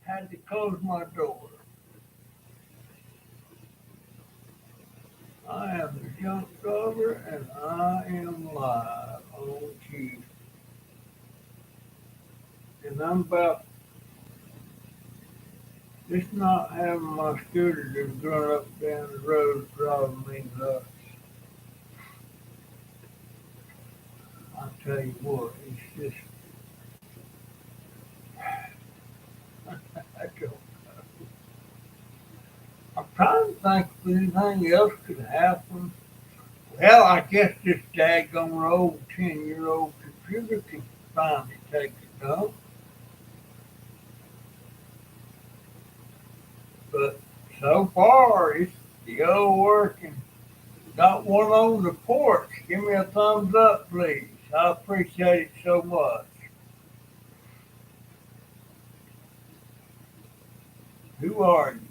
Had to close my door. I am the junk driver and I am live on Tuesday. And I'm about just not having my scooter just run up and down the road driving me nuts. I tell you what, it's just, I don't, I'm trying to think if anything else could happen. Well, I guess this daggone old 10-year-old computer can finally take it up. But so far, it's still working. Got one on the porch. Give me a thumbs up, please. I appreciate it so much. Who are you?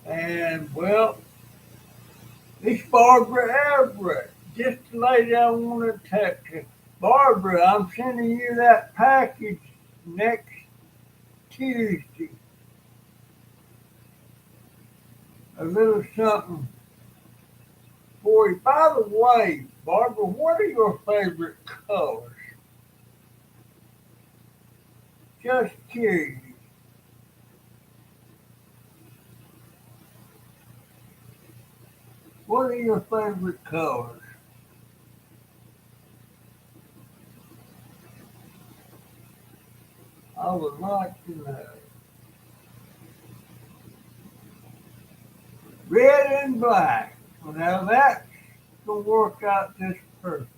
And well, it's Barbara Everett. Just the lady I want to text you. Barbara, I'm sending you that package next Tuesday. A little something for you. By the way, Barbara, what are your favorite colors? Just curious. What are your favorite colors? I would like to know. Red and black. Well, now that's gonna work out just perfect.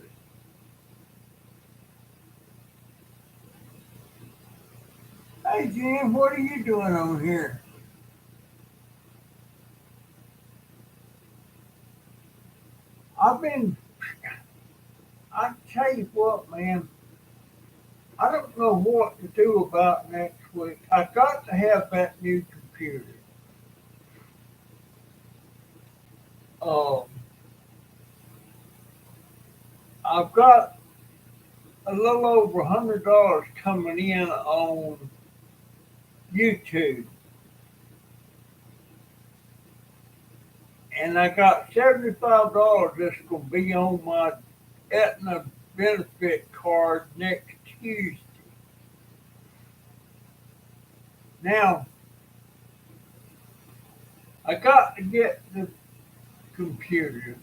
Hey Jim, what are you doing on here? I've been. I tell you what, man. I don't know what to do about next week. I got to have that new computer. Um, I've got a little over $100 coming in on YouTube, and I got $75 that's going to be on my Aetna benefit card next Tuesday. Now, I got to get the computer,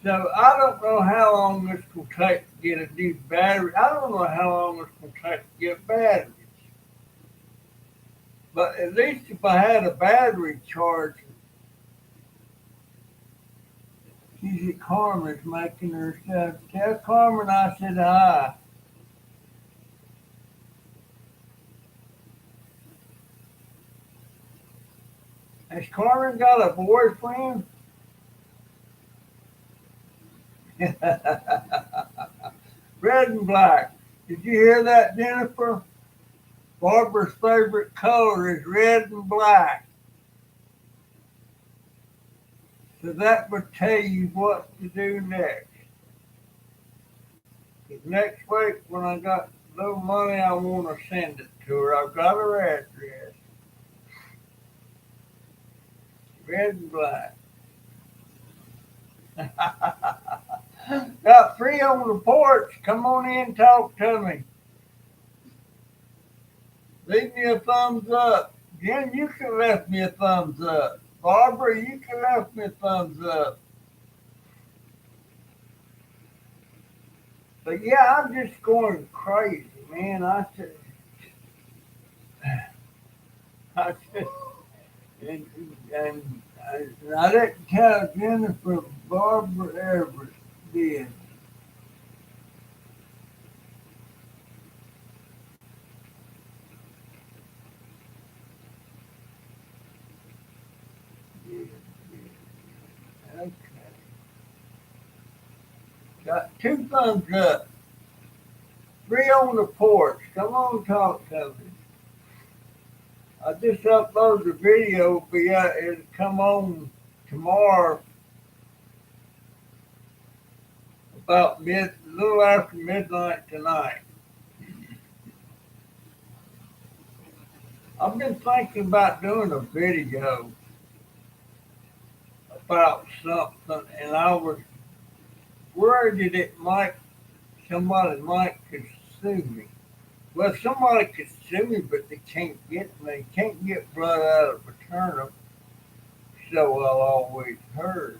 so I don't know how long it's going to take to get a new battery. I don't know how long it's going to take to get batteries. But at least if I had a battery charger, she's at Carmen's making her stuff. Tell Carmen I said hi. Has Carmen got a boyfriend? Red and black. Did you hear that, Jennifer? Barbara's favorite color is red and black. So that would tell you what to do next. 'Cause next week, when I got a little money, I want to send it to her. I've got her address. Red and black. Got three on the porch. Come on in, talk to me. Leave me a thumbs up. Jen, you can left me a thumbs up. Barbara, you can left me a thumbs up. But yeah, I'm just going crazy, man. I said, and, and I didn't tell Jennifer Barbara Everett did. Yeah, yeah. Okay. Got two thumbs up. Three on the porch. Come on, talk to me. I just uploaded the video, but yeah, it'll come on tomorrow about a little after midnight tonight. I've been thinking about doing a video about something, and I was worried that it might somebody might could sue me. Well, somebody could sue me, but they can't get me. They can't get blood out of a turnip, so I've always heard.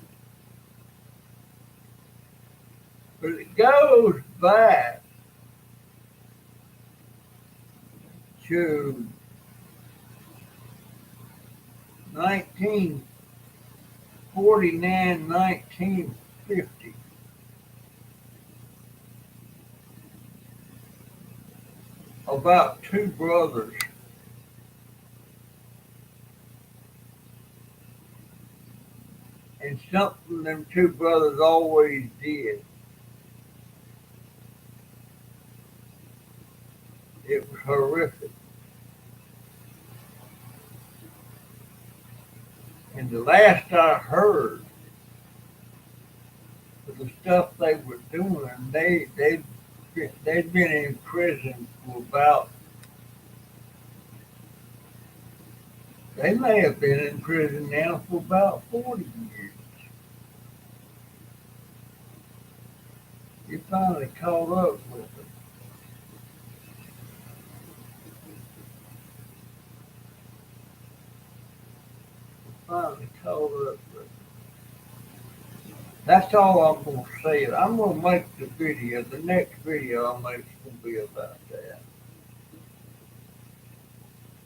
But it goes back to 1949, 1950, about two brothers. And something them two brothers always did. It was horrific. And the last I heard of the stuff they were doing, they'd been in prison for about, they may have been in prison now for about 40 years. You finally caught up with them. Finally caught up with them. That's all I'm going to say. I'm going to make the video. The next video I'll make is going to be about that.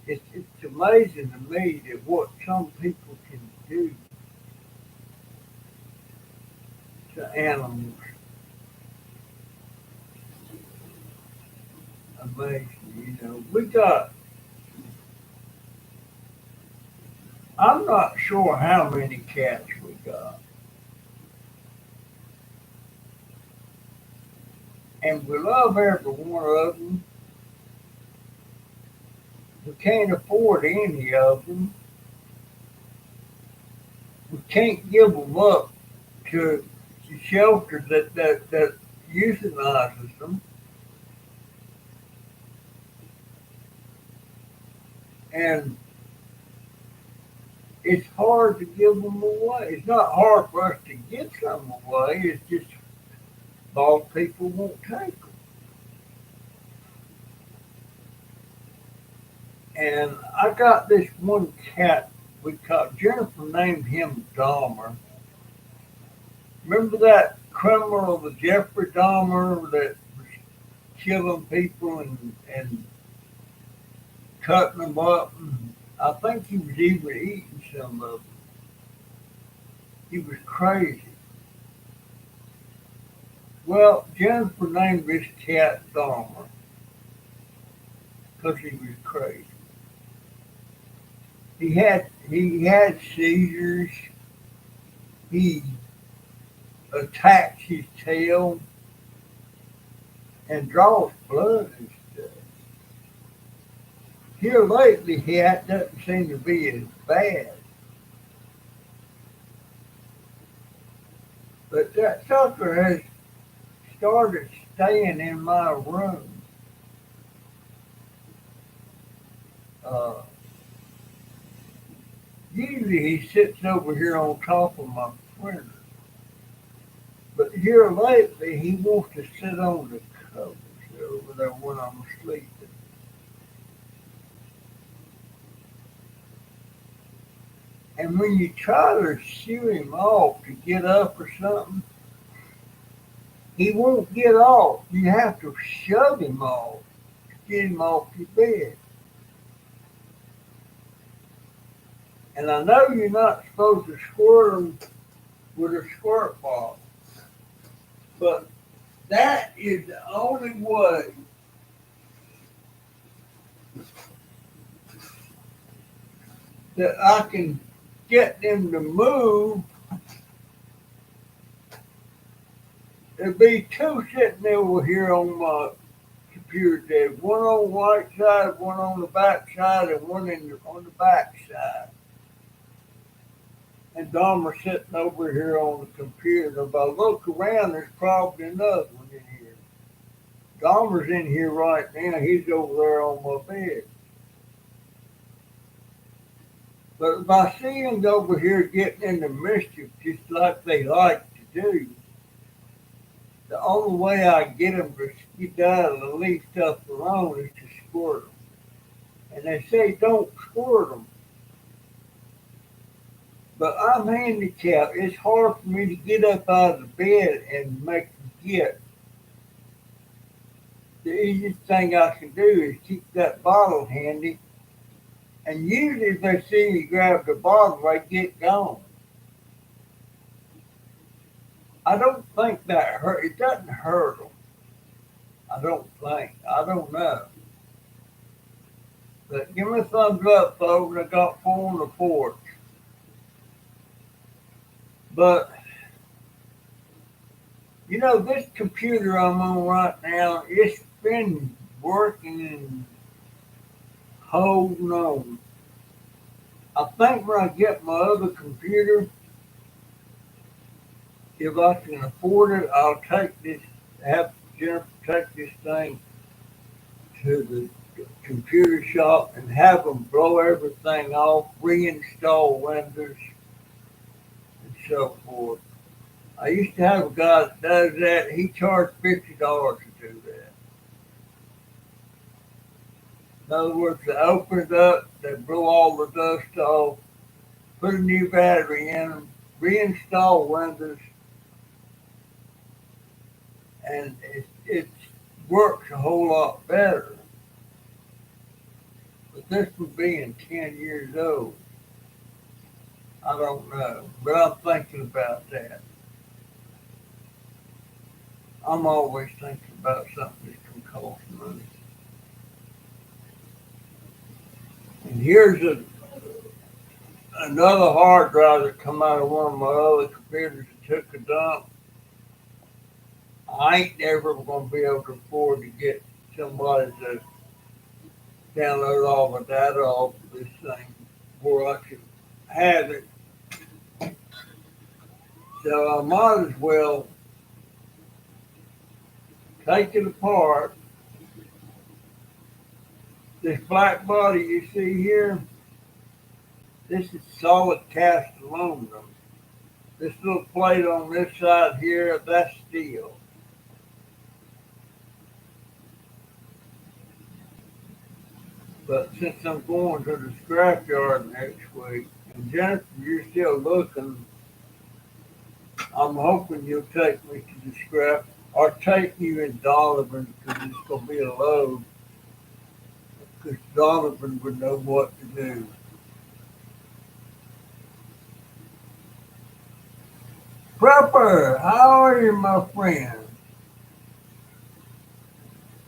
It's amazing to me that what some people can do to animals. Amazing, We got, I'm not sure how many cats we got. And we love every one of them. We can't afford any of them. We can't give them up to shelters that euthanizes them. And it's hard to give them away. It's not hard for us to get some away. It's just most people won't take them. And I got this one cat we caught. Jennifer named him Dahmer. Remember that criminal, the Jeffrey Dahmer, that was killing people and cutting them up? And I think he was even eating some of them. He was crazy. Well, Jennifer named this cat Dahmer because he was crazy. He had seizures. He attacks his tail and draws blood and stuff. Here lately, doesn't seem to be as bad. But that sucker has started staying in my room. Uh, Usually he sits over here on top of my printer. But here lately, he wants to sit on the covers over there when I'm sleeping. And when you try to shoo him off to get up or something, he won't get off. You have to shove him off to get him off your bed. And I know you're not supposed to squirt him with a squirt bottle, but that is the only way that I can get them to move. There'd be two sitting over here on my computer desk, one on the right side, one on the back side, and one on the back side. And Dahmer sitting over here on the computer. If I look around, there's probably another one in here. Dahmer's in here right now. He's over there on my bed. But if I see them over here getting into mischief just like they like to do, the only way I get them to skedaddle and leave stuff alone is to squirt them. And they say don't squirt them, but I'm handicapped. It's hard for me to get up out of the bed and make them get. The easiest thing I can do is keep that bottle handy, and usually if they see me grab the bottle, they get gone. I don't think that hurt. It doesn't hurt them. I don't think. I don't know. But give me a thumbs up, folks. I got four on the porch. But you know, this computer I'm on right now, it's been working and holding on. I think when I get my other computer, if I can afford it, I'll take this, have Jennifer take this thing to the computer shop and have them blow everything off, reinstall Windows, and so forth. I used to have a guy that does that. He charged $50 to do that. In other words, they open it up, they blow all the dust off, put a new battery in them, reinstall Windows, and it works a whole lot better. But this one being 10 years old, I don't know. But I'm thinking about that. I'm always thinking about something that can cost money. And here's another hard drive that come out of one of my other computers that took a dump. I ain't never gonna be able to afford to get somebody to download all my data off of this thing before I can have it. So I might as well take it apart. This black body you see here, this is solid cast aluminum. This little plate on this side here, that's steel. But since I'm going to the scrapyard next week, and Jennifer, you're still looking, I'm hoping you'll take me to the scrap or take you in Donovan because it's going to be a load because Donovan would know what to do. Prepper, how are you, my friend?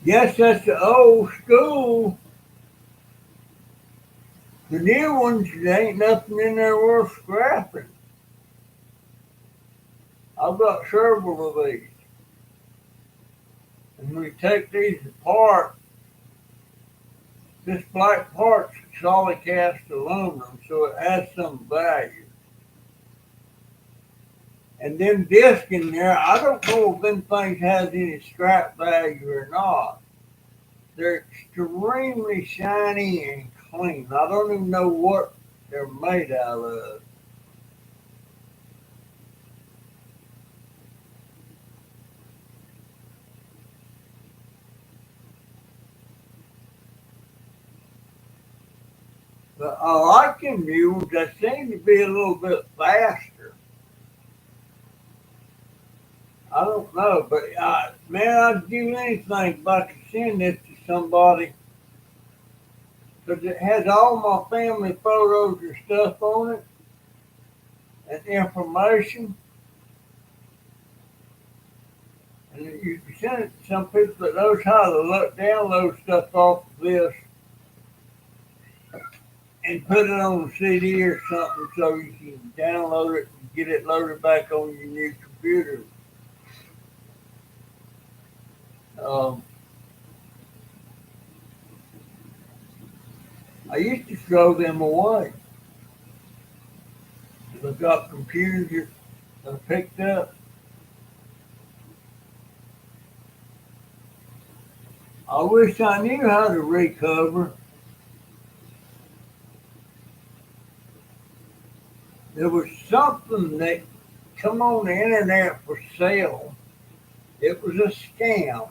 Yes, that's the old school. The new ones, there ain't nothing in there worth scrapping. I've got several of these. And when you take these apart, this black part's solid cast aluminum, so it has some value. And them discs in there, I don't know if them things has any scrap value or not. They're extremely shiny and clean. I don't even know what they're made out of. But I like them new ones. They seem to be a little bit faster. I don't know, but man, I'd do anything if I could send this to somebody because it has all my family photos and stuff on it and information. And you can send it to some people that knows how to download stuff off of this and put it on a CD or something so you can download it and get it loaded back on your new computer. Um, I used to throw them away. I've got computers that I picked up. I wish I knew how to recover. There was something that come on the internet for sale. It was a scam.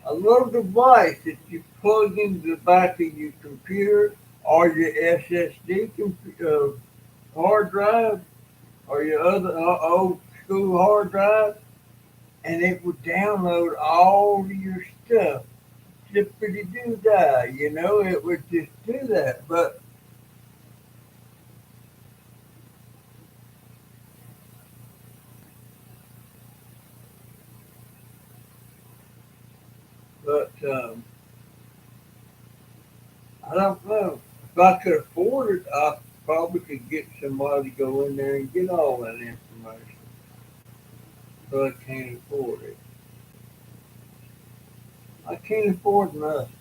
A little device that you plug into the back of your computer or your SSD hard drive or your other old school hard drive, and it would download all of your stuff. Zippity doo dah, it would just do that. But I don't know. If I could afford it, I probably could get somebody to go in there and get all that information. But I can't afford it. I can't afford nothing.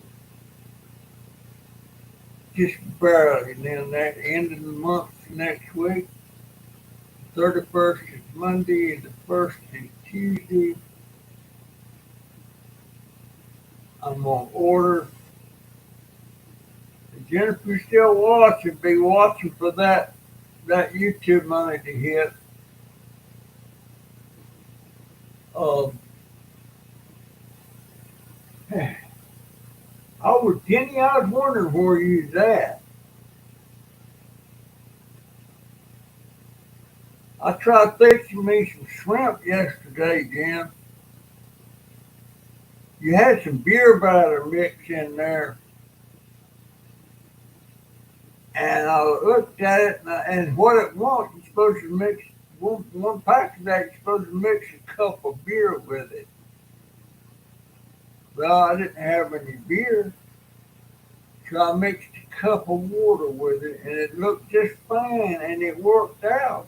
Just barely. And then that end of the month next week, 31st is Monday, and the 1st is Tuesday. I'm gonna order. If Jennifer's still watching, be watching for that YouTube money to hit. Um, Jenny, I was wondering where you's at. I tried fixing me some shrimp yesterday, Jen. You had some beer batter mix in there, and I looked at it, and what it wants, you're supposed to mix one pack of that. You're supposed to mix a cup of beer with it. Well, I didn't have any beer, so I mixed a cup of water with it, and it looked just fine, and it worked out.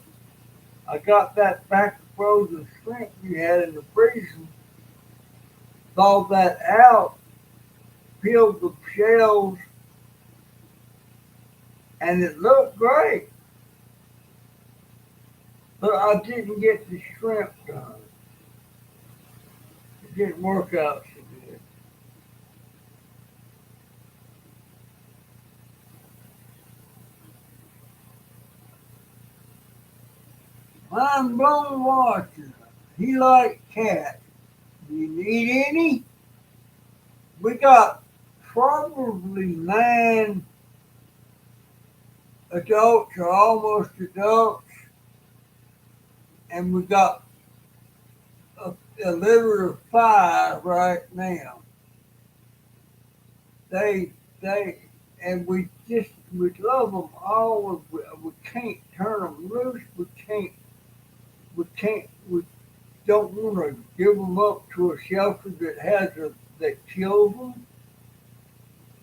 I got that pack of frozen shrimp you had in the freezer, thawed that out, peeled the shells, and it looked great. But I didn't get the shrimp done. It didn't work out so good. Mind blown watching. He likes cats. Do you need any? We got probably 9 adults or almost adults, and we got a, a litter of 5 right now. They they and we love them all. We can't turn them loose. We don't want to give them up to a shelter that kills them,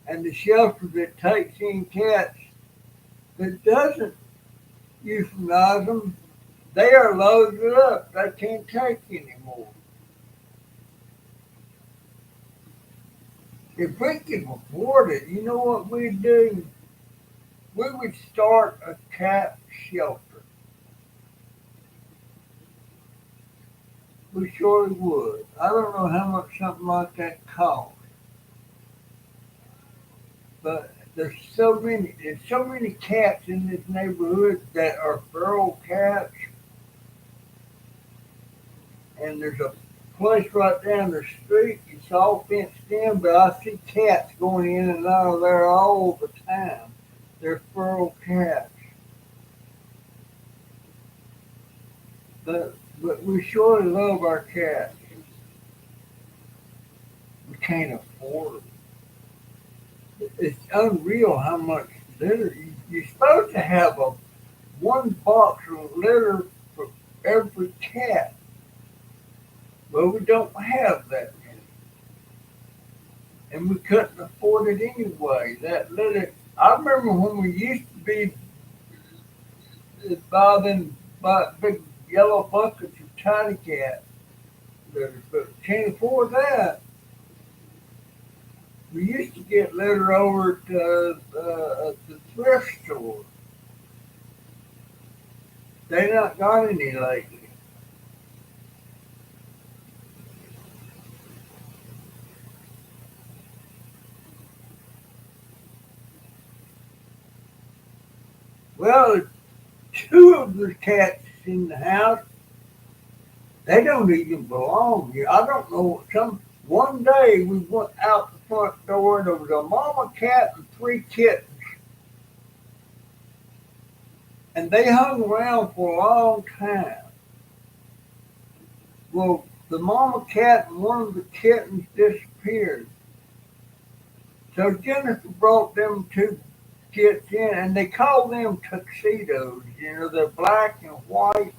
and the shelter that takes in cats that doesn't euthanize them. They are loaded up. They can't take anymore. If we could afford it, you know what we'd do? We would start a cat shelter. We surely would. I don't know how much something like that costs, but there's so many cats in this neighborhood that are feral cats, and there's a place right down the street. It's all fenced in, but I see cats going in and out of there all the time. They're feral cats, but we surely love our cats. We can't afford it. It's unreal how much litter you're supposed to have a one box of litter for every cat. Well, we don't have that many, and we couldn't afford it anyway. That litter. I remember when we used to be by big yellow buckets of tiny cat litter, but can't afford that. We used to get litter over at the thrift store. They not got any lately. Well, two of the cats in the house, they don't even belong here. I don't know. One day we went out the front door and there was a mama cat and three kittens, and they hung around for a long time. Well, the mama cat and one of the kittens disappeared. So Jennifer brought them two kits in, and they call them tuxedos. You know, they're black and white,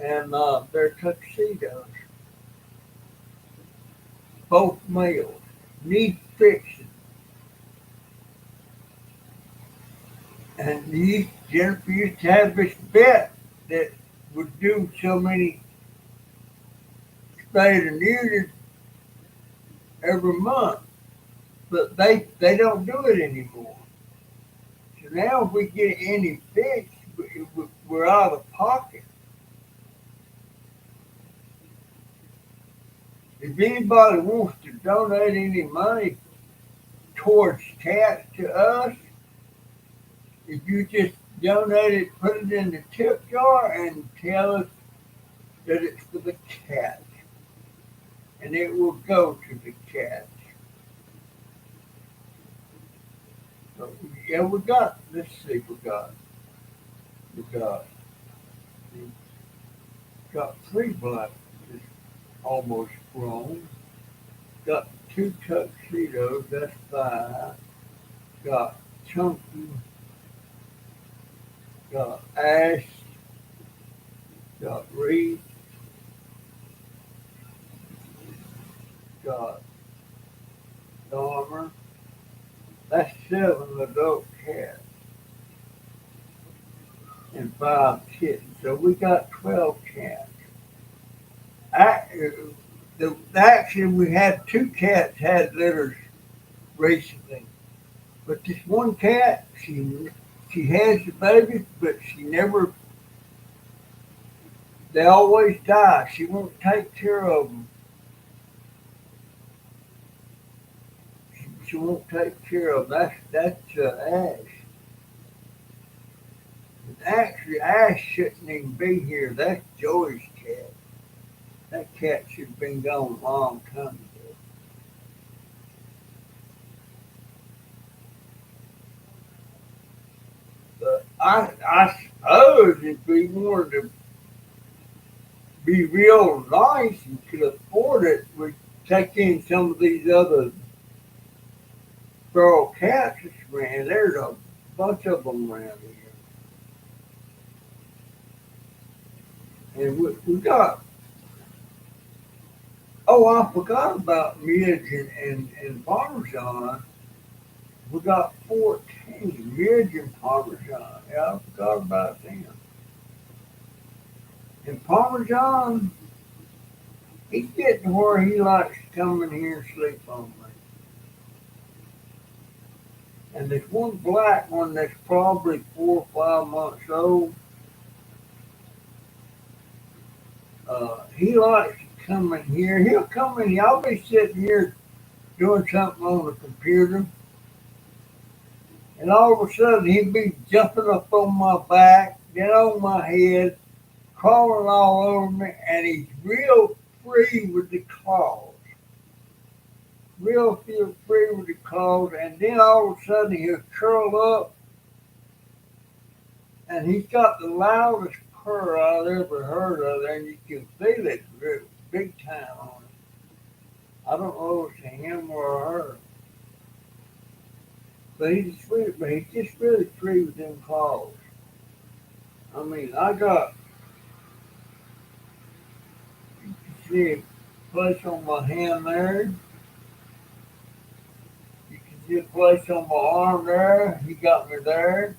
and they're tuxedos, both males. Need fixing. And Jennifer used to have this vet that would do so many spayed and neutered every month, but they don't do it anymore. So now if we get any fixed, we're out of pocket. If anybody wants to donate any money towards cats to us, if you just donate it, put it in the tip jar and tell us that it's for the cats, and it will go to the cats. So, yeah, let's see, we got three black almost grown. Got two tuxedos, that's five. Got Chunky, got Ash, got Reed, got Dahmer. That's seven adult cats and five kittens. So we got 12 cats. Actually, we had two cats had litters recently, but this one cat, she has the babies, but she never. They always die. She won't take care of them. She won't take care of them. That's Ash. And actually, Ash shouldn't even be here. That's Joey's cat. That cat should have been gone a long time ago. But I suppose if we wanted to be real nice and could afford it, we'd take in some of these other feral cats that's around. There's a bunch of them around here. And we got, oh, I forgot about Midge and Parmesan. We got 14, Midge and Parmesan. Yeah, I forgot about them. And Parmesan, he's getting where he likes to come in here and sleep on me. And there's one black one that's probably 4 or 5 months old. He likes to come in here. He'll come in here. I'll be sitting here doing something on the computer, and all of a sudden he'd be jumping up on my back, then on my head, crawling all over me, and he's real free with the claws. Real feel free with the claws, and then all of a sudden he'll curl up, and he's got the loudest purr I've ever heard of, and you can feel it real big time on him. I don't know if it's him or her, but he's just really free with them claws. I mean, I got, you can see a place on my hand there. You can see a place on my arm there. He got me there.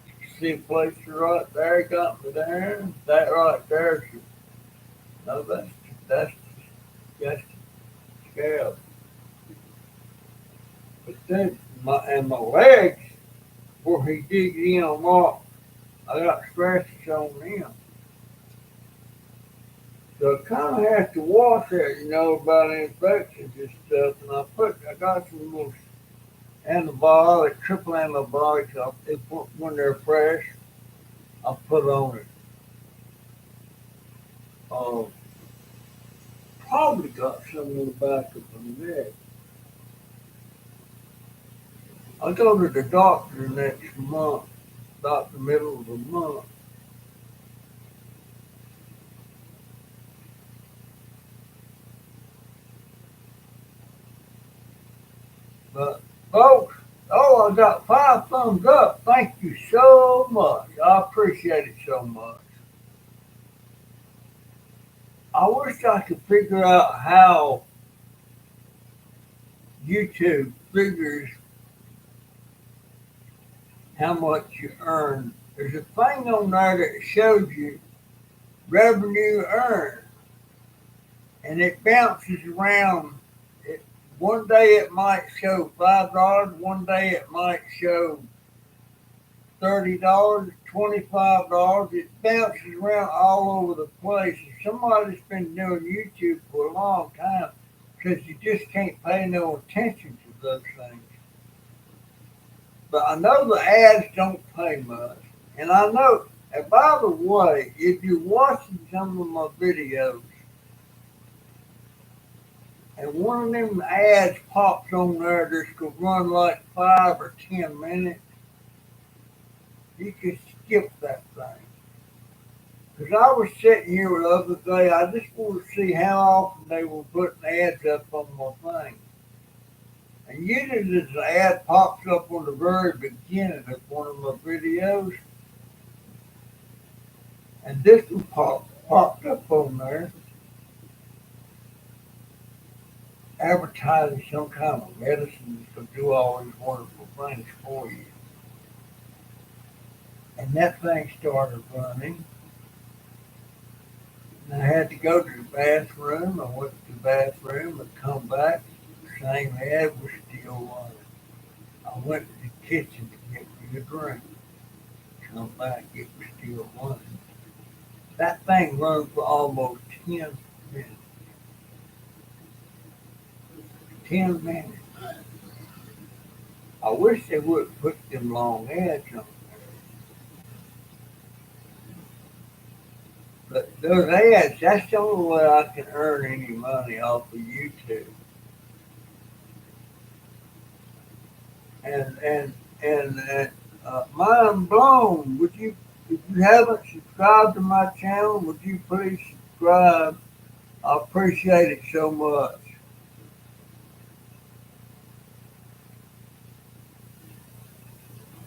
You can see a place right there. He got me there. That right there is, no, that's scab. But then my legs, where he digs in on my, I got scratches on them. So I kind of have to wash that, about infections and stuff. And I got some little antibiotic, triple antibiotics. When they're fresh, I put on it. Uh, Probably got some in the back of my neck. I go to the doctor next month, about the middle of the month. But folks, oh, I got 5 thumbs up. Thank you so much. I appreciate it so much. I wish I could figure out how YouTube figures how much you earn. There's a thing on there that shows you revenue earned, and it bounces around. It, one day it might show $5, one day it might show $30, $25. It bounces around all over the place. And somebody that's been doing YouTube for a long time says you just can't pay no attention to those things. But I know the ads don't pay much. And I know, and by the way, if you're watching some of my videos and one of them ads pops on there that's going to run like 5 or 10 minutes, you can skip that thing. Because I was sitting here the other day, I just wanted to see how often they were putting ads up on my thing. And usually this ad pops up on the very beginning of one of my videos, and this one popped up on there advertising some kind of medicine to do all these wonderful things for you. And that thing started running, and I had to go to the bathroom. I went to the bathroom and come back. The same ad was still running. I went to the kitchen to get me a drink. Come back, it was still running. That thing runs for almost 10 minutes. 10 minutes. I wish they would put them long ads on there. But those ads, that's the only way I can earn any money off of YouTube. And and and mind blown. Would you, if you haven't subscribed to my channel, would you please subscribe? I appreciate it so much.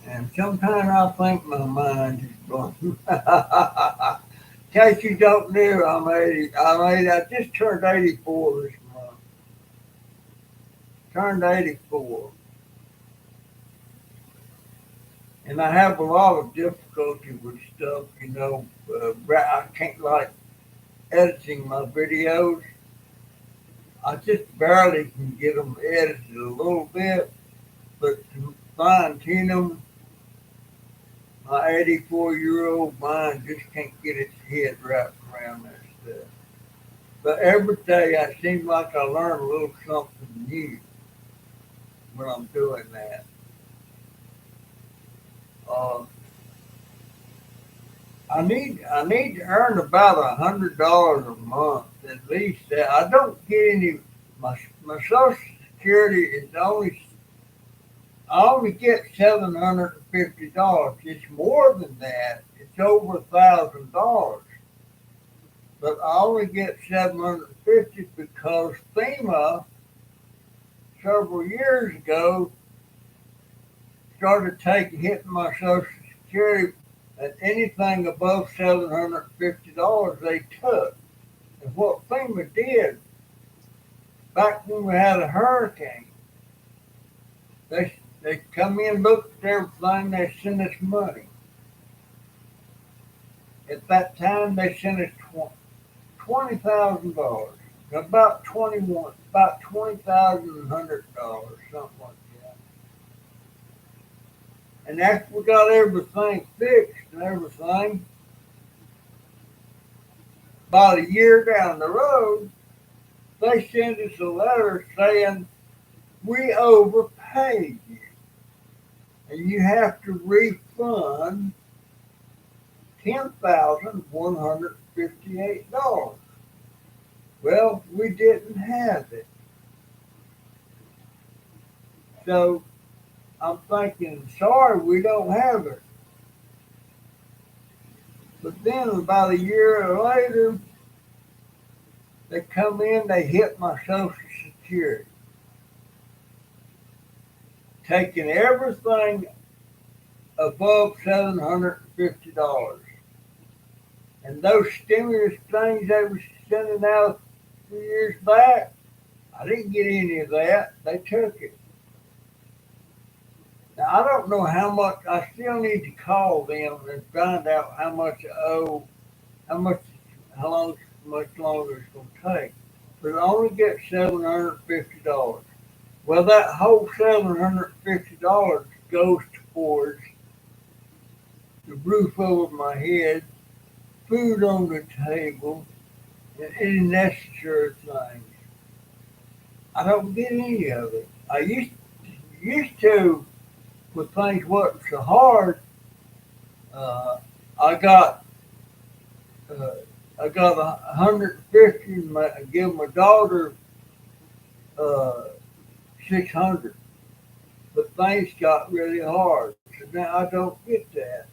And sometimes I think my mind is blown. In case you don't know, I'm 80. I just turned 84 this month. Turned 84. And I have a lot of difficulty with stuff, I can't like editing my videos. I just barely can get them edited a little bit, but to fine tune them, my 84-year-old mind just can't get its head wrapped around that stuff. But every day I seem like I learn a little something new when I'm doing that. Uh, I need to earn about $100 a month at least. I don't get any. My Social Security is only I only get $750. It's more than that. It's over $1,000, but I only get 750 because FEMA several years ago started taking hitting my Social Security, and anything above $750 they took. And what FEMA did back when we had a hurricane, they come in, looked at everything, they sent us money. At that time, they sent us $20,000, about $20,100, something like that. And after we got everything fixed and everything, about a year down the road, they sent us a letter saying we overpaid you. and you have to refund $10,158. Well, we didn't have it. So I'm thinking, sorry, we don't have it. But then about a year later, they come in, they hit my Social Security, taking everything above $750. And those stimulus things they were sending out a few years back, I didn't get any of that. They took it. Now I don't know how much. I still need to call them and find out how much I owe, how much, how long, much longer it's going to take. But I only get $750. Well, that whole $750 goes towards the roof over my head, food on the table, and any necessary things. I don't get any of it. I used to when things wasn't so hard. Uh, I got uh, I got 150. Give my daughter uh, 600. But things got really hard, so now I don't get that.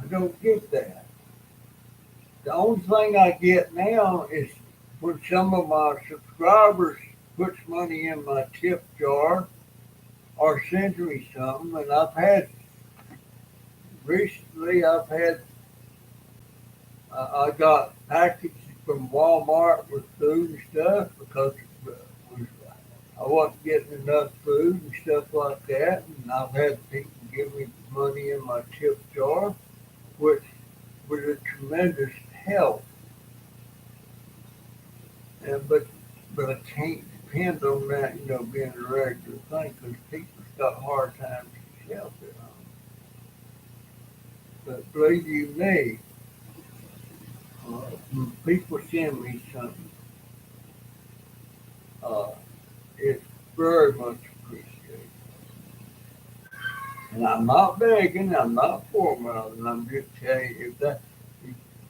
I don't get that. The only thing I get now is when some of my subscribers puts money in my tip jar or sends me something, and I've had recently. I got packages from Walmart with food and stuff because I wasn't getting enough food and stuff like that, and I've had people give me money in my tip jar, which was a tremendous help. And but I can't depend on that, being a regular thing because people's got hard times to shelf it on. But believe you me, when people send me something, uh, it's very much appreciated. And I'm not begging, I'm not formatting, I'm just telling you if that.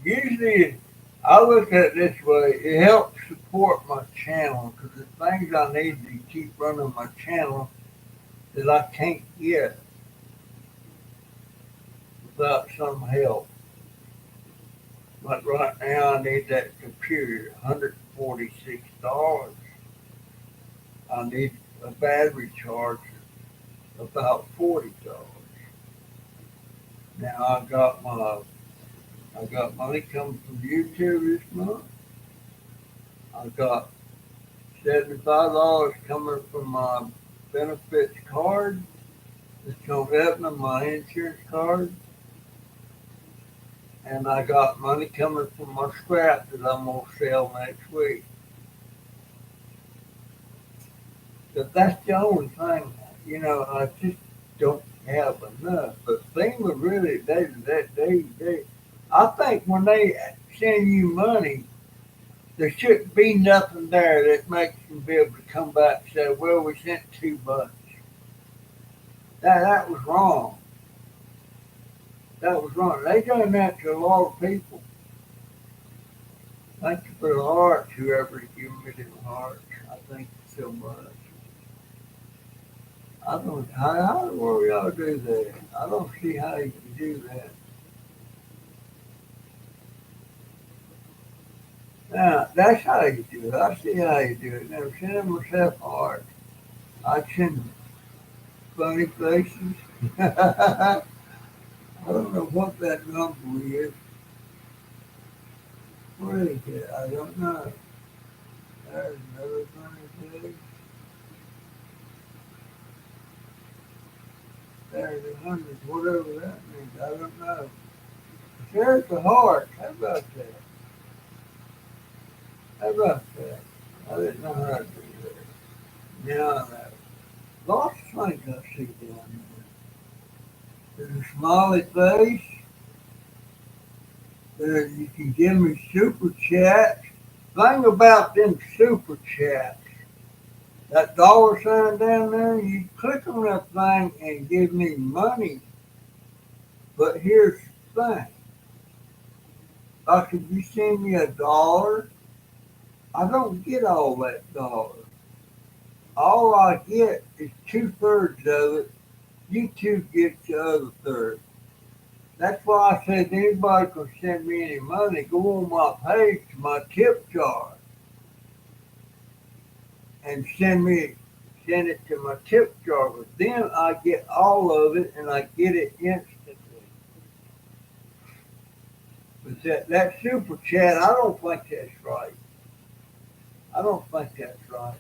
Usually, I look at it this way: it helps support my channel because the things I need to keep running my channel that I can't get without some help. Like right now, I need that computer, $146. I need a battery charger, about $40. Now I got money coming from YouTube this month. I got $75 coming from my benefits card. It's gonna help me my insurance card. And I got money coming from my scrap that I'm gonna sell next week. But that's the only thing, I just don't have enough. But FEMA really, they, I think when they send you money, there shouldn't be nothing there that makes them be able to come back and say, well, we sent too much. That was wrong. That was wrong. They done that to a lot of people. Thank you for the hearts, whoever's giving me them hearts. I thank you so much. I don't, how in the world y'all do that? I don't see how you can do that. Now, that's how you do it. I see how you do it. Never sending myself hearts. I send funny faces. I don't know what that number is. What is it? I don't know. There's another funny face. There's 100, whatever that means. I don't know. There's the heart. How about that? How about that? I didn't know how to do that. Now I know. Lots of things I see down there. There's a smiley face. You can give me super chats. Thing about them super chats. That dollar sign down there, you click on that thing and give me money. But here's the thing. Like if you send me $1, I don't get all that dollar. All I get is 2/3 of it. YouTube gets the other third. That's why I said anybody can send me any money. Go on my page to my tip jar and send it to my tip jar. But then I get all of it and I get it instantly. But that super chat, I don't think that's right. I don't think that's right.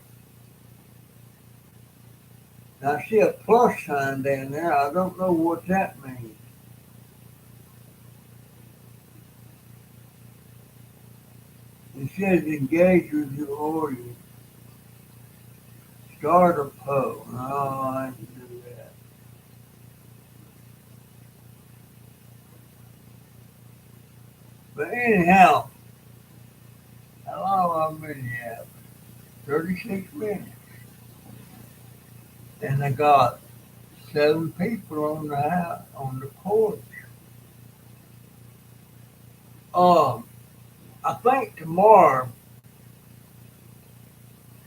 Now I see a plus sign down there. I don't know what that means. It says engage with your audience. Start a poll. No, I can do that. But anyhow, how long I've been here? 36 minutes. And I got 7 people on the house, on the porch. Um, I think tomorrow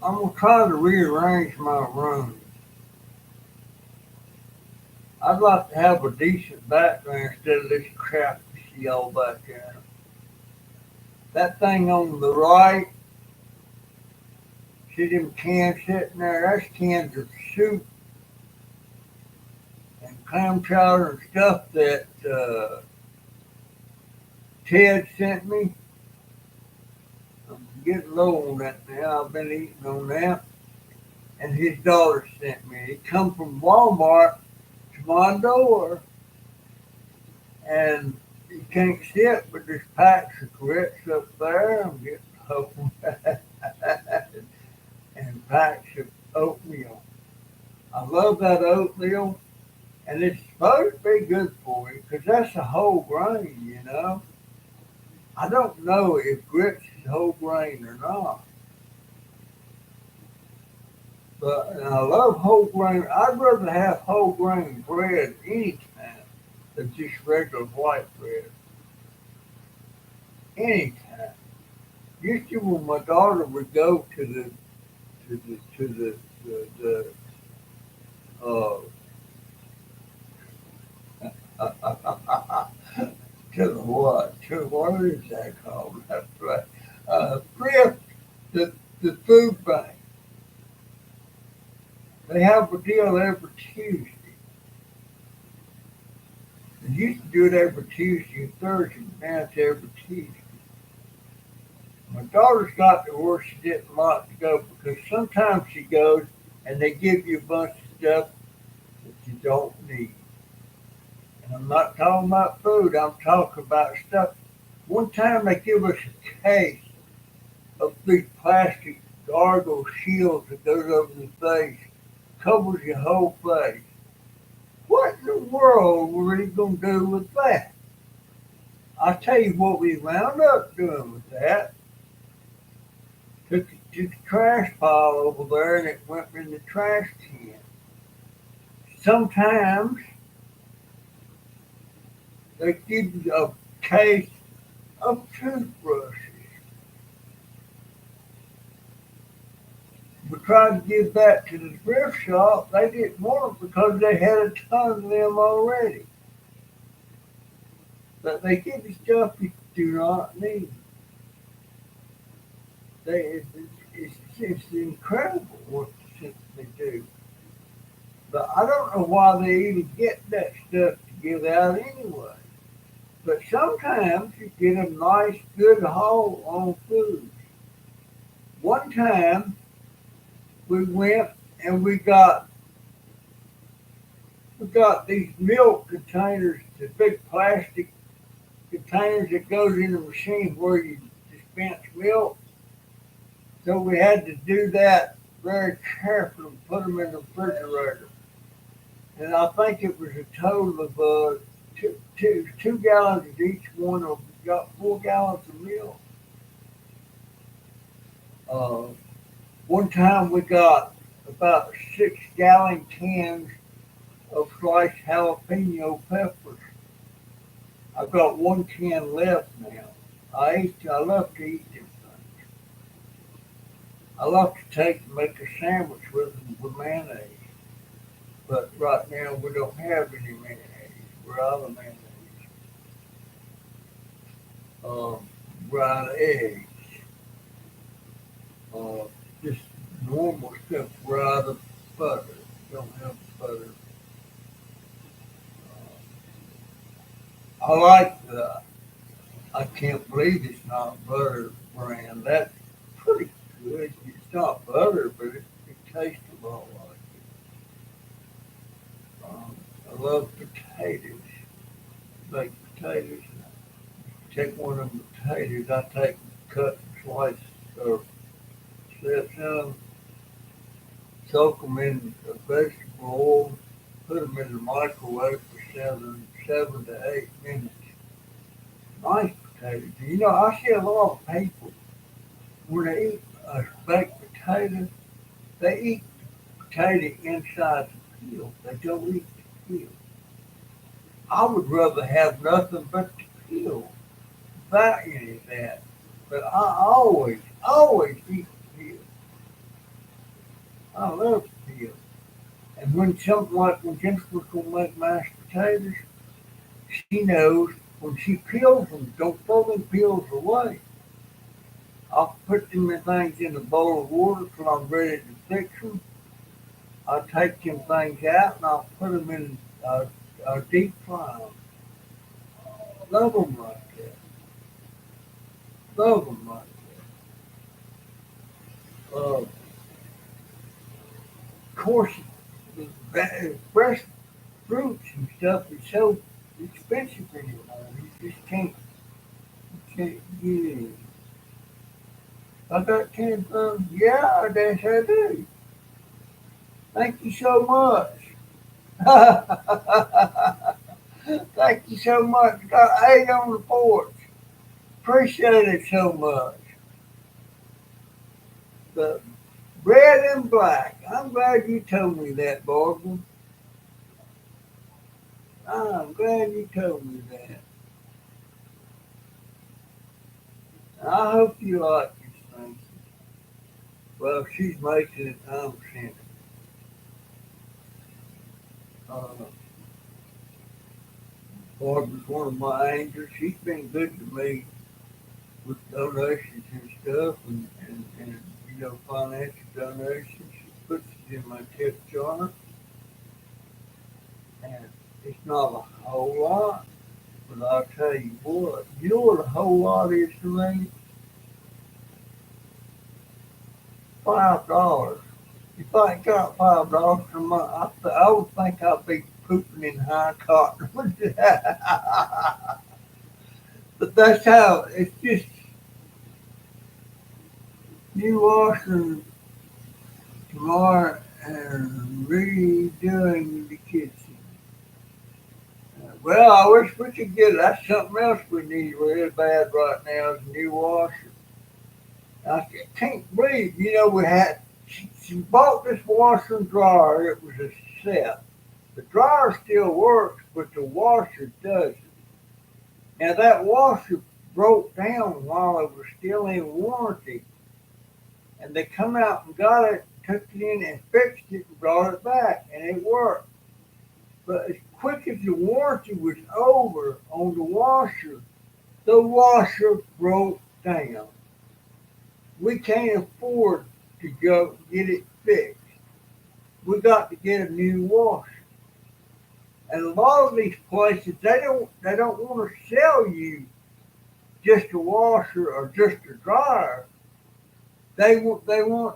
I'm gonna try to rearrange my room. I'd like to have a decent background instead of this crap you see all back there. That thing on the right, see them cans sitting there? That's cans of soup and clam chowder and stuff that Ted sent me. I'm getting low on that now. I've been eating on that. And his daughter sent me. It come from Walmart to my door, and you can't see it, but there's packs of grits up there. I'm getting low on that. And packs of oatmeal. I love that oatmeal, and it's supposed to be good for you because that's a whole grain, you know. I don't know if grits is whole grain or not, but and I love whole grain. I'd rather have whole grain bread any time than just regular white bread any time. Used to when my daughter would go to the to the what? To what is that called? That's right. Thrift, the food bank. They have a deal every Tuesday. They used to do it every Tuesday and Thursday, but now it's every Tuesday. My daughter's got to where she didn't like to go because sometimes she goes and they give you a bunch of stuff that you don't need. And I'm not talking about food, I'm talking about stuff. One time they give us a case of these plastic gargle shields that goes over the face, covers your whole face. What in the world were we going to do with that? I'll tell you what we wound up doing with that. Took it to the trash pile over there and it went in the trash can. Sometimes they give you a case of toothbrushes. We tried to give that to the thrift shop. They didn't want it because they had a ton of them already. But they give you stuff you do not need. They, it's incredible what they do. But I don't know why they even get that stuff to give out anyway. But sometimes you get a nice, good haul on food. One time we went and we got these milk containers, the big plastic containers that goes in the machine where you dispense milk. So we had to do that very carefully and put them in the refrigerator. And I think it was a total of 2 gallons of each one. Of got 4 gallons of milk. Uh, One time we got about 6 gallon cans of sliced jalapeno peppers. I've got 1 can left now. I love to eat them things. I love to take and make a sandwich with them with mayonnaise. But right now we don't have any mayonnaise. We're out of mayonnaise. Um, we're out of eggs. Uh, just normal stuff. We're out of butter. Don't have butter. I like the. I can't believe it's not butter brand. That's pretty good. It's not butter, but it tastes a lot like it. I love potatoes. Baked potatoes. Take one of them potatoes. I take cut and slice or slice them, soak them in vegetable oil, put them in the microwave for 7 to 8 minutes. Nice potatoes. You know, I see a lot of people when they eat a baked potato, they eat the potato inside the peel. They don't eat the peel. I would rather have nothing but the peel without any of that. But I always eat the peel. I love the peel. And when something like when Jennifer's gonna make mashed potatoes, she knows when she peels them, don't throw them peels away. I'll put them in things in a bowl of water till I'm ready to fix them. I'll take them things out and I'll put them in a deep fry 'em. Love them like that. Love them like that. Of course, fresh fruits and stuff is so expensive anymore. You just can't get it. I got 10 thumbs. Yeah, I guess I do. Thank you so much. Thank you so much. Got 8 on the porch. Appreciate it so much. The red and black. I'm glad you told me that, Barbara. I'm glad you told me that. I hope you like these things. Well, she's making it. I'm sending it. Uh, Barbara's one of my angels. She's been good to me with donations and stuff and financial donations. She puts it in my tip jar and it's not a whole lot, but I'll tell you what, you know what a whole lot is to me? $5. If I ain't got $5 a month, I would think I'd be pooping in high cotton. But that's how it's just you washing tomorrow and redoing the kitchen. Well, I wish we could get it. That's something else we need really bad right now is a new washer. I can't believe, she bought this washer and dryer. It was a set. The dryer still works, but the washer doesn't. Now that washer broke down while it was still in warranty, and they come out and got it, took it in and fixed it and brought it back, and it worked. But as quick as the warranty was over on the washer broke down. We can't afford to go get it fixed. We got to get a new washer. And a lot of these places they don't want to sell you just a washer or just a dryer. They want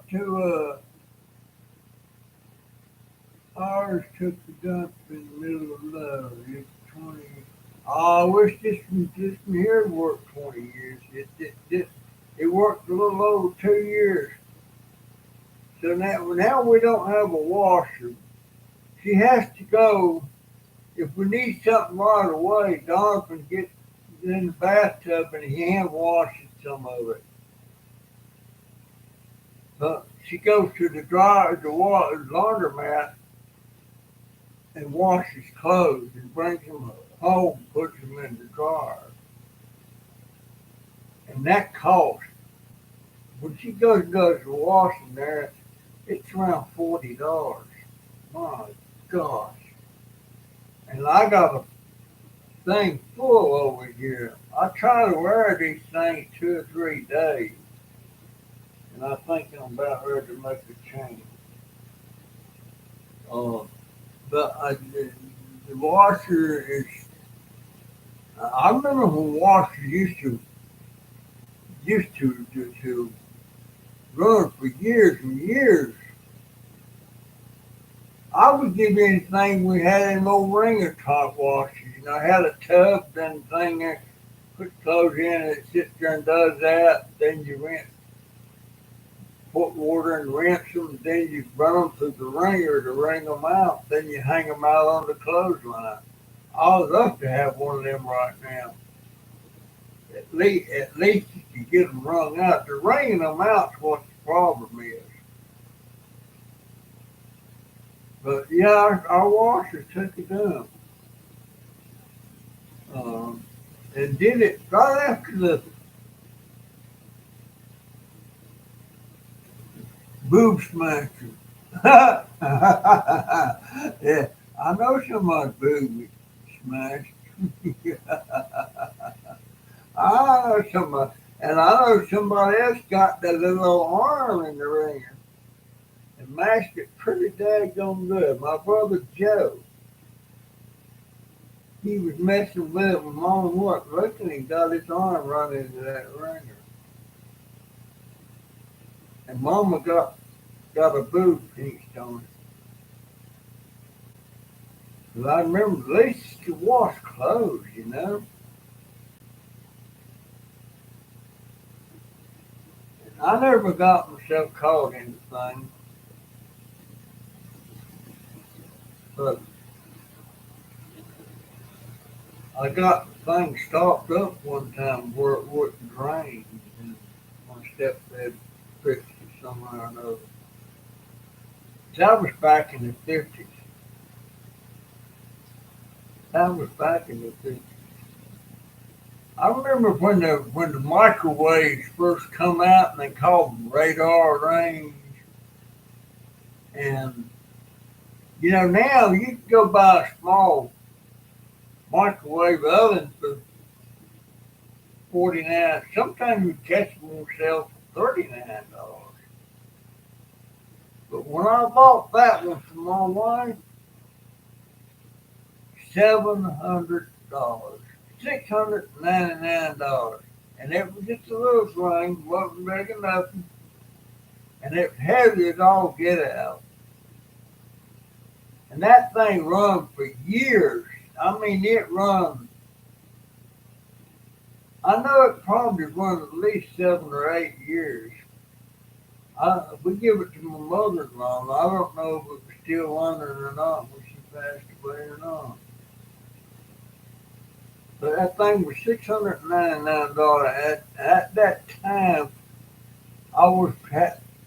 to ours took the dump in the middle of love. It's 20. Oh, I wish this one here worked 20 years. It worked a little over 2 years. So now we don't have a washer. She has to go. If we need something right away, Donovan gets in the bathtub and he hand washes some of it. But she goes to the dryer, the laundromat, and washes clothes and brings them home, puts them in the dryer. And that costs, when she does the washing there, it's around $40. My gosh. And I got a thing full over here. I try to wear these things 2 or 3 days, and I think I'm about ready to make a change. Uh, the washer is. I remember when washers used to run for years and years. I would give anything we had in old ringer top washers. I had a tub, then thing there, put clothes in, and it sits there and does that. Then you put water and rinse them. Then you run them through the wringer to wring them out. Then you hang them out on the clothesline. I would love to have one of them right now. At least you can get them wrung out. The wringing them out's what the problem is. But yeah, our washer took it up. Um, and did it right after the boob smasher. Yeah, I know somebody's boob smashed. I know somebody, and I know somebody else got that little arm in the ringer and mashed it pretty daggone good. My brother Joe, he was messing with it when Mom wasn't looking. He got his arm running into that ringer, and Mama got a boob pinched on it. But I remember at least to wash clothes. I never got myself caught in the thing, but I got the thing stopped up one time where it wouldn't drain, and my stepdad fixed it somehow or another. That was back in the 50s. That was back in the 50s. I remember when the microwaves first come out and they called them radar range. And now you can go buy a small microwave oven for 49. Sometimes you catch them on sale for $39. But when I bought that one from my wife, $700, $699, and it was just a little thing, wasn't big enough, and it was heavy as all get out. And that thing run for years. I mean, it run. I know it probably run at least 7 or 8 years. We give it to my mother-in-law. I don't know if it was still running or not when she passed away or not. But that thing was $699. At that time,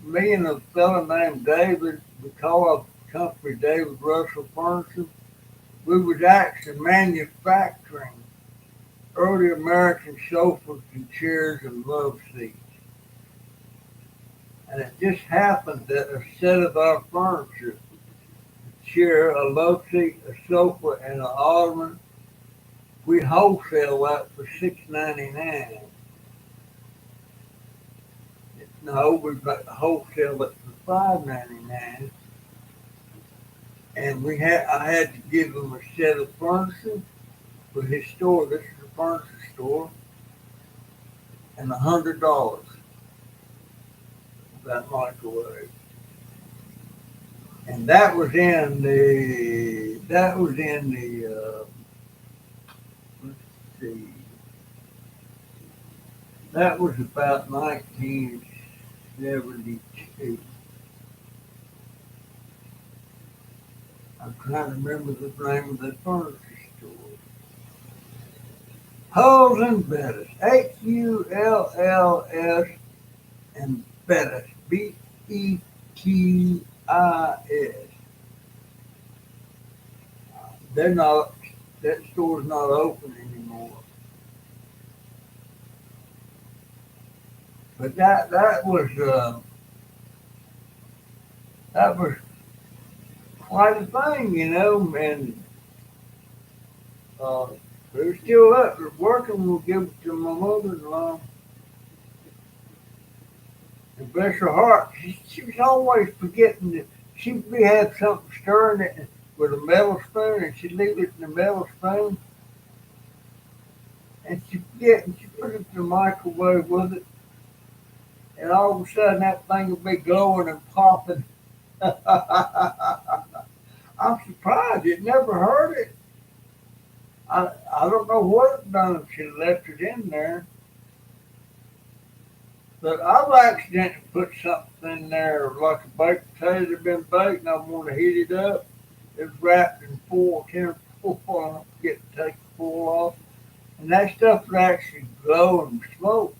me and a fellow named David, we call our company David Russell Furniture. We was actually manufacturing early American sofas and chairs and love seats. And it just happened that a set of our furniture, a chair, a love seat, a sofa, and an ottoman, we wholesale that for $6.99. No, we wholesale it for $5.99. And I had to give him a set of furniture for his store. This is a furniture store, and $100 for that microwave. And let's see, that was about 1972. I'm trying to remember the name of the furniture store. Hulls and Bettis. Hulls and Bettis. They're not, that store's not open anymore. But that was quite a thing, and uh, they're still up, they're working. We'll give it to my mother-in-law. And bless her heart, she was always forgetting that she'd be had something stirring it with a metal spoon, and she'd leave it in the metal spoon, and she'd forget, and she put it in the microwave with it, and all of a sudden that thing would be glowing and popping. I'm surprised it never hurt it. I don't know what it done if she left it in there, but I've accidentally put something in there like a baked potato had been baked and I want to heat it up. It was wrapped in foil, tin foil, and I forget to take the foil off. And that stuff would actually glow and smoke.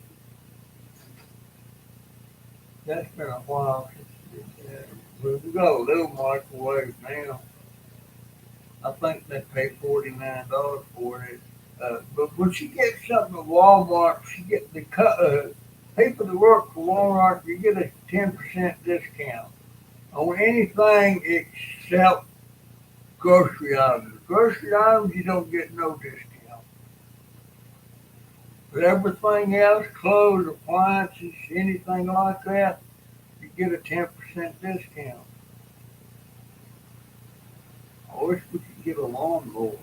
That's been a while since we did that. But we got a little microwave now. I think they pay $49 for it. But when she gets something at Walmart, she get the people that work for Walmart. You get a 10% discount on anything except grocery items. Grocery items, you don't get no discount. But everything else, clothes, appliances, anything like that, you get a 10% discount. I wish we could get a lawnmower.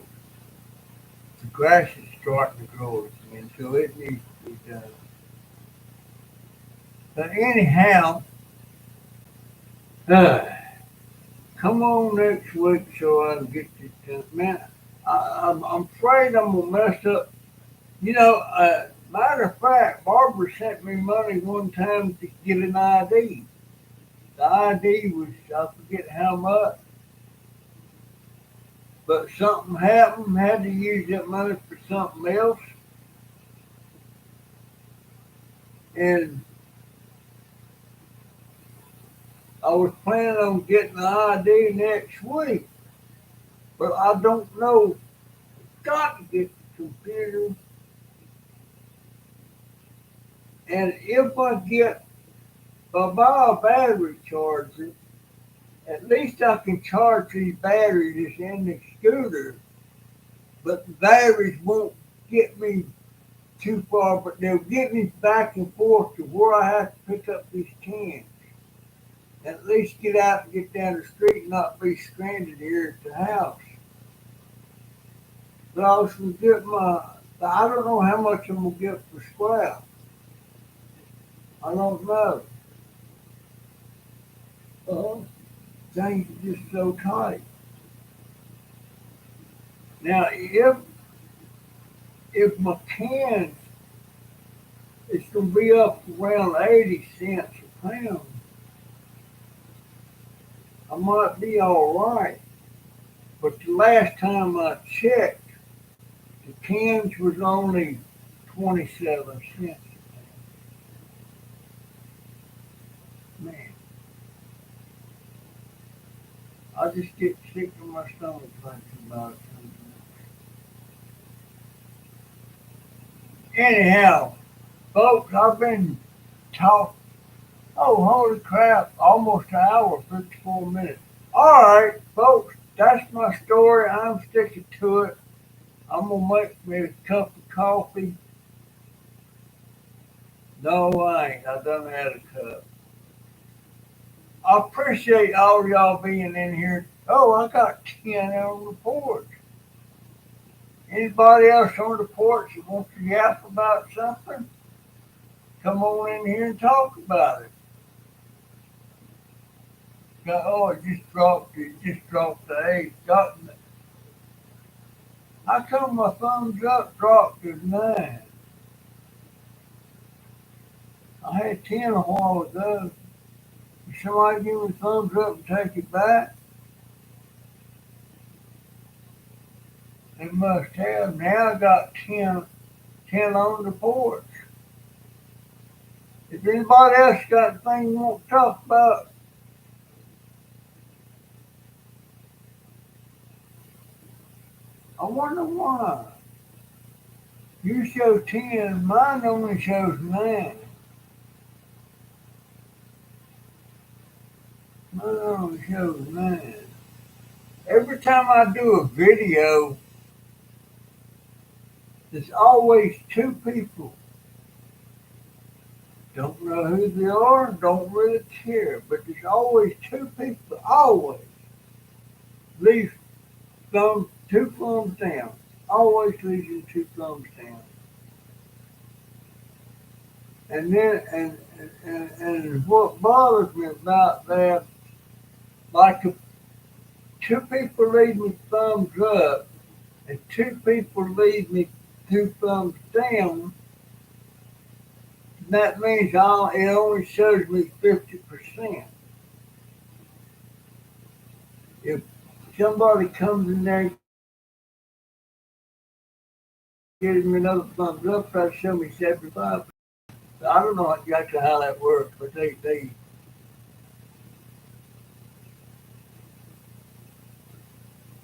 The grass is starting to grow again, so it needs to be done. But anyhow, uh, come on next week so I can get this done. Man, I'm afraid I'm gonna mess up. Matter of fact, Barbara sent me money one time to get an ID. The ID was, I forget how much, but something happened, had to use that money for something else, and I was planning on getting the ID next week, but I don't know. Got to get the computer, and if I buy a battery charger, at least I can charge these batteries that's in the scooter, but the batteries won't get me too far, but they'll get me back and forth to where I have to pick up these cans. And at least get out and get down the street and not be stranded here at the house. But I was gonna get I don't know how much I'm gonna get for scrap. I don't know. Uh, Things are just so tight. Now, if my cans, it's gonna be up around 80 cents a pound, I might be all right. But the last time I checked, the cans was only 27 cents. Man, I just get sick to my stomach thinking about it. Anyhow, folks, I've been talking. Oh, holy crap! Almost an hour, 54 minutes. All right, folks, that's my story. I'm sticking to it. I'm gonna make me a cup of coffee. No, I ain't. I done had a cup. I appreciate all y'all being in here. Oh, I got 10 on the porch. Anybody else on the porch that wants to yap about something? Come on in here and talk about it. Oh, it just dropped. It just dropped the eight. How come my thumbs up dropped to 9? I had 10 a while ago. Somebody give me a thumbs up and take it back? They must have. Now I got 10 on the porch. If anybody else got anything you want to talk about, I wonder why. You show 10, mine only shows 9. Mine only shows 9. Every time I do a video, there's always two people. Don't know who they are, don't really care, but there's always two people, always. Leave two thumbs down. Always leaving two thumbs down. And then, and what bothers me about that, like if two people leave me thumbs up and two people leave me two thumbs down, that means it only shows me 50%. If somebody comes in there and gives me another thumbs up, that'll show me 75. I don't know exactly how that works, but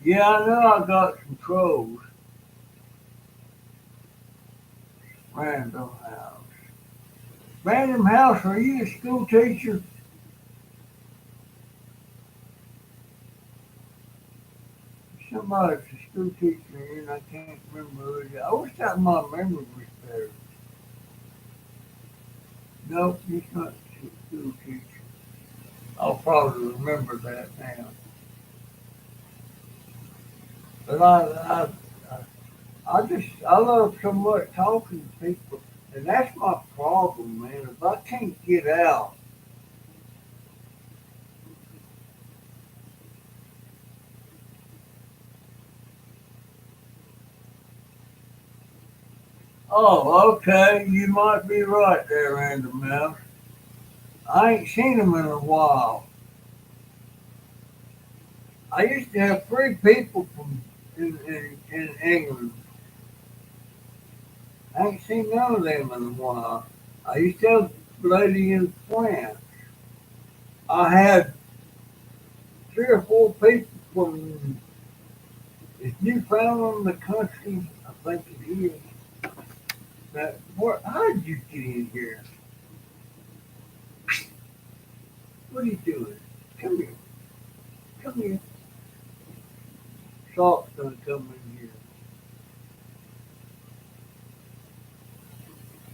yeah, I know I got some trolls. Random House. Random House, are you a school teacher? Somebody's a school teacher and I can't remember who it is. I wish that my memory was better. Nope, he's not a school teacher. I'll probably remember that now. But I love so much talking to people, and that's my problem, man. If I can't get out, oh, okay, you might be right there, Random Mouse. I ain't seen him in a while. I used to have three people from in England. I ain't seen none of them in a while. I used to have a lady in France. I had three or four people from is Newfoundland the country? I think it is. Now, how did you get in here? What are you doing? Come here. Come here. Salt's gonna come in here.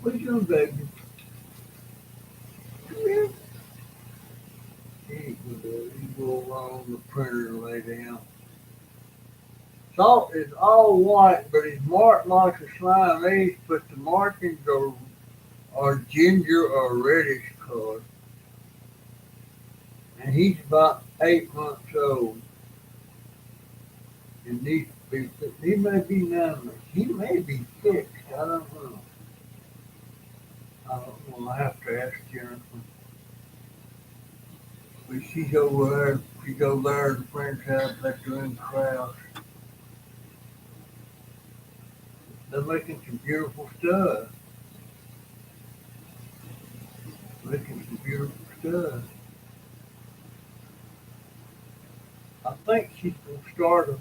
What are you doing, baby? Come here. He ain't gonna do it. He go around the printer and lay down. Salt is all white, but he's marked like a Siamese, but the markings are ginger or reddish color. And he's about 8 months old. And he may be 9 months. He may be 6. I don't know. I don't know. I have to ask Jennifer. But she's over there. She's over there at the friend's house. They're doing crafts. They're making some beautiful stuff. Making some beautiful stuff. I think she's going to start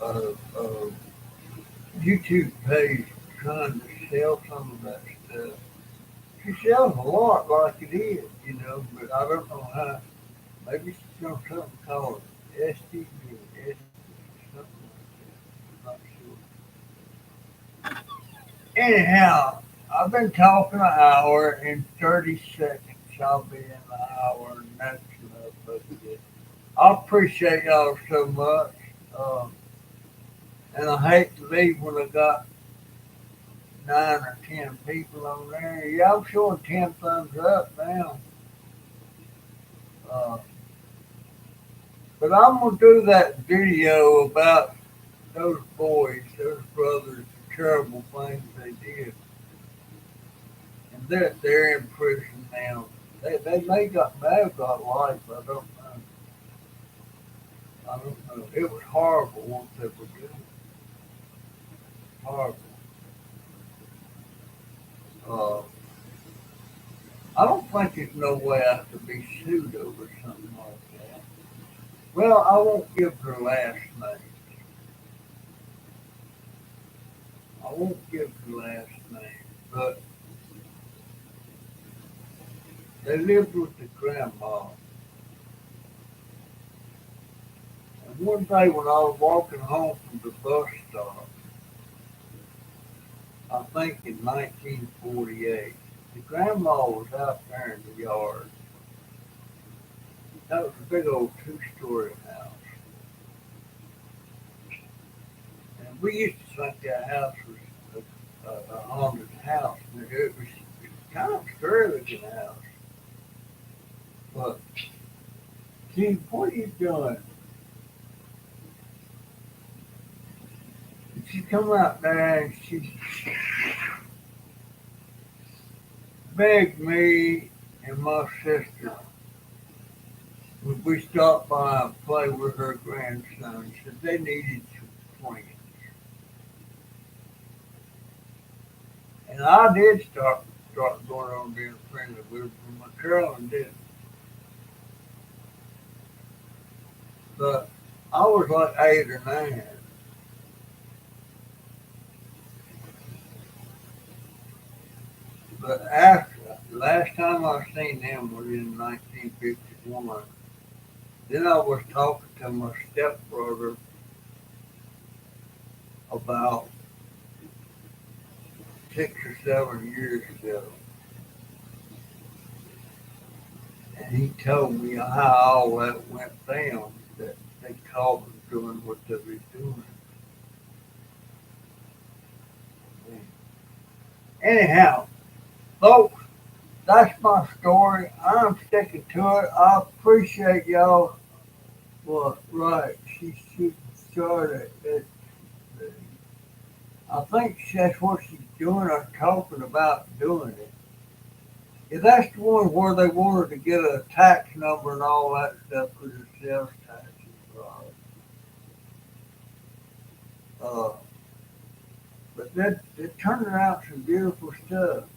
a YouTube page trying to sell some of that stuff. She sells a lot like it is, but I don't know how. Maybe she's going to something called STD, something like that. I'm not sure. Anyhow, I've been talking an hour and 30 seconds. I'll be in an hour and that's enough of it. I appreciate y'all so much. Um, and I hate to leave when I got 9 or 10 people on there. Yeah, I'm showing 10 thumbs up now. Uh, but I'm gonna do that video about those boys, those brothers, the terrible things they did, and they're in prison now. May have got life. I don't know. I don't know. It was horrible what they were doing. Horrible. Uh, I don't think there's no way I could be sued over something like that. Well, I won't give her last name. I won't give the last name, but they lived with the grandma. And one day when I was walking home from the bus stop, I think in 1948, the grandma was out there in the yard. That was a big old two-story house. And we used to think that house was a haunted house. It was kind of scary looking house. But, gee, what are you doing? And she come out there and she begged me and my sister would we stop by and play with her grandson. She said they needed some friends. And I did start going on being friendly with her, but Carolyn didn't. But I was like 8 or 9. But after last time I seen them was in 1951. Then I was talking to my stepbrother about 6 or 7 years ago, and he told me how all that went down. That they caught them doing what they were doing. Anyhow, folks, that's my story. I'm sticking to it. I appreciate y'all. Well, right, she started it. I think that's what she's doing or talking about doing it. If that's the one where they wanted to get a tax number and all that stuff for the sales taxes, right? Uh, but that they're turning out some beautiful stuff.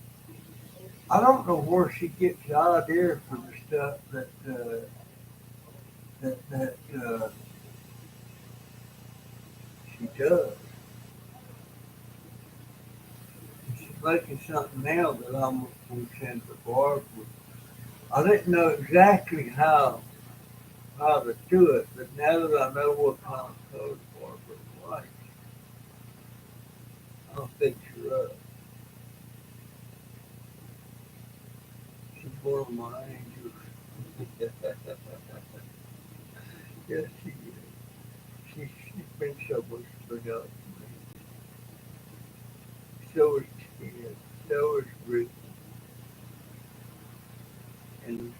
I don't know where she gets the idea for the stuff that she does. She's making something now that I'm going to send to Barbara. I didn't know exactly how to do it, but now that I know what kind of code Barbara likes, I'll fix her up. She's one of my angels. Yes, she is. She's been so much for help to me. So is Ted. So is Rick. And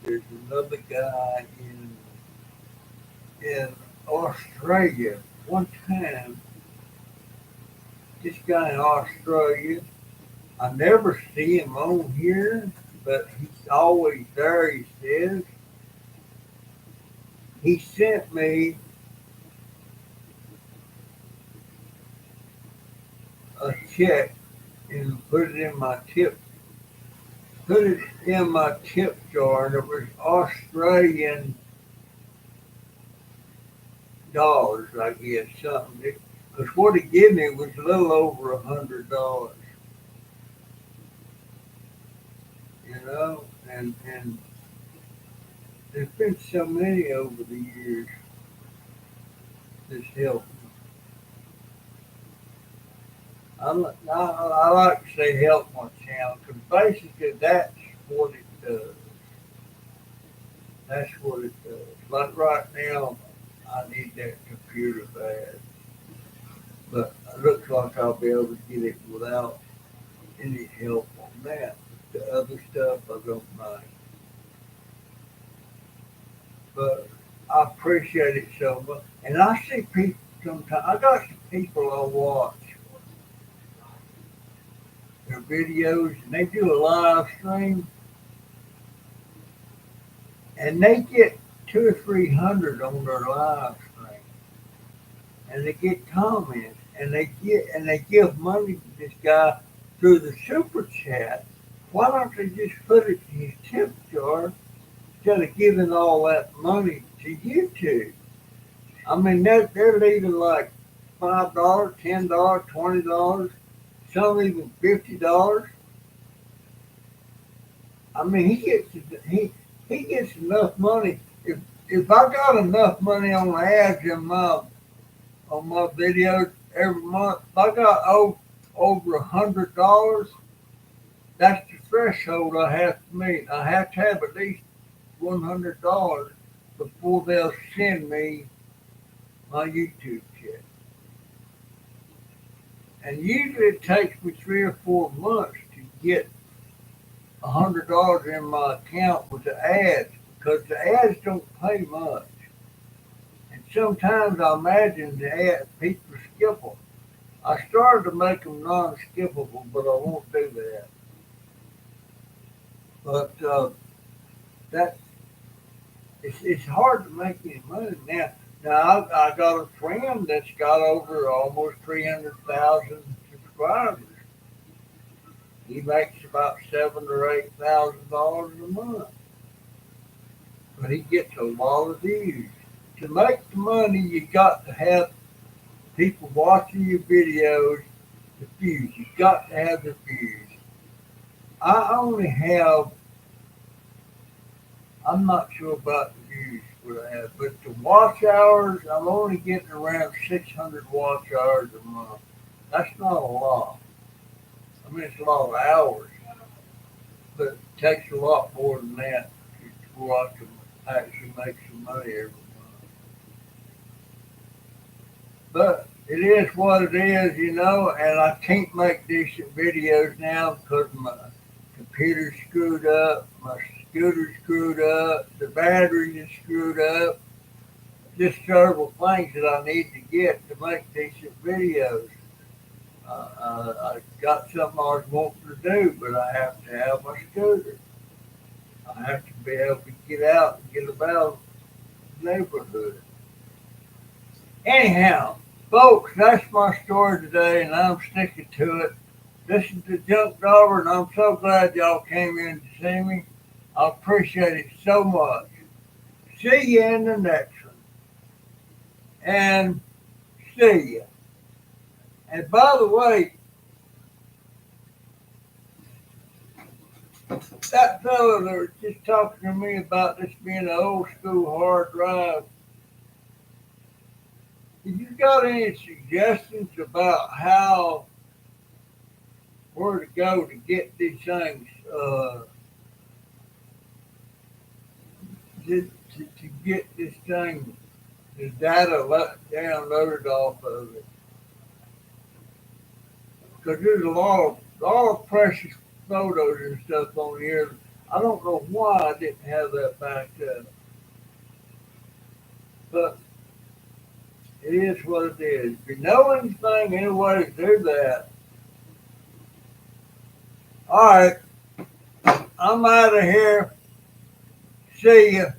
there's another guy in Australia. One time, this guy in Australia, I never see him on here, but he's always there. He says he sent me a check and put it in my tip jar, and it was Australian dollars, I guess, something. Because what he gave me was a little over $100, and there's been so many over the years that's helped. I like to say help my channel because basically that's what it does. That's what it does. Like right now, I need that computer bad, but it looks like I'll be able to get it without any help on that. The other stuff I don't mind, but I appreciate it so much. And I see people sometimes. I got some people I watch their videos, and they do a live stream, and they get 200 or 300 on their live stream, and they get comments, and they give money to this guy through the super chat. Why don't they just put it in his tip jar instead of giving all that money to YouTube? I mean, they're leaving like $5, $10, $20, some even $50. I mean, he gets enough money. If I got enough money on ads in my videos every month, if I got over $100, that's the threshold I have to meet. I have to have at least $100 before they'll send me my YouTube check. And usually it takes me 3 or 4 months to get $100 in my account with the ads because the ads don't pay much. And sometimes I imagine the ad people skip them. I started to make them non-skippable, but I won't do that. But that it's hard to make any money now. Now I got a friend that's got over almost 300,000 subscribers. He makes about $7,000 or $8,000 a month, but he gets a lot of views. To make the money, you got to have people watching your videos. The views, you got to have the views. I only have. I'm not sure about the views what I have, but the watch hours, I'm only getting around 600 watch hours a month. That's not a lot. I mean, it's a lot of hours, but it takes a lot more than that before I can actually make some money every month. But it is what it is, and I can't make decent videos now because my computer's screwed up, my scooter's screwed up, the battery is screwed up. Just several things that I need to get to make decent videos. I got something I was wanting to do, but I have to have my scooter. I have to be able to get out and get about the neighborhood. Anyhow, folks, that's my story today, and I'm sticking to it. This is the Junk Dauber, and I'm so glad y'all came in to see me. I appreciate it so much. See you in the next one. And see you. And by the way, that fellow that was just talking to me about this being an old school hard drive, have you got any suggestions about where to go to get these things, to get this thing, the data downloaded off of it? Because there's a lot of precious photos and stuff on here. I don't know why I didn't have that backed up, but it is what it is. If you know anything, any way to do that, all right, I'm out of here. See ya.